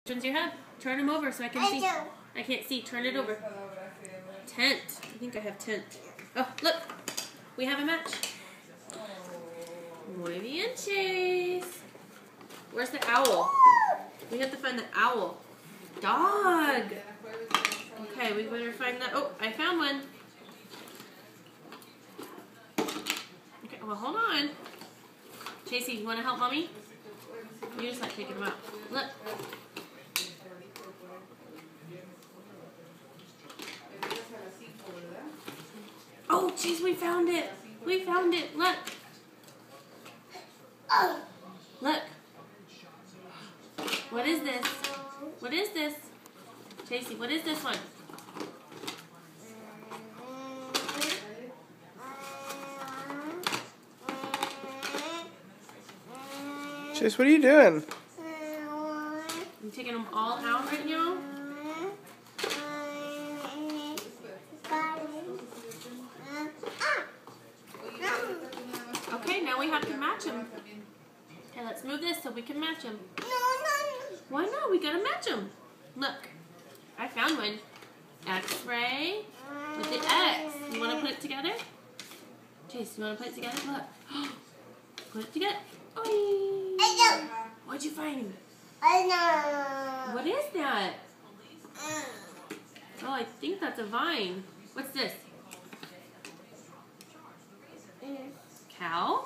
Which ones you have? Turn them over so I can see. I can't see. Turn it over. Tent. I think I have tent. Oh, look. We have a match. Muy bien, Chase. Where's the owl? We have to find the owl. Dog. Okay, we better find that. Oh, I found one. Okay, well, hold on. Chasey, you want to help Mommy? You just like taking them out. Look. Oh, jeez, we found it. We found it. Look. Look. What is this? What is this? Chasey, what is this one? Chase, what are you doing? I'm taking them all out right now. Okay, now we have to match them. Okay, let's move this so we can match them. Why not? We gotta match them. Look, I found one. X-ray with the X. You want to put it together? Chase, you want to put it together? Look. Put it together. Oy. What'd you find? What is that? Oh, I think that's a vine. What's this? Cow?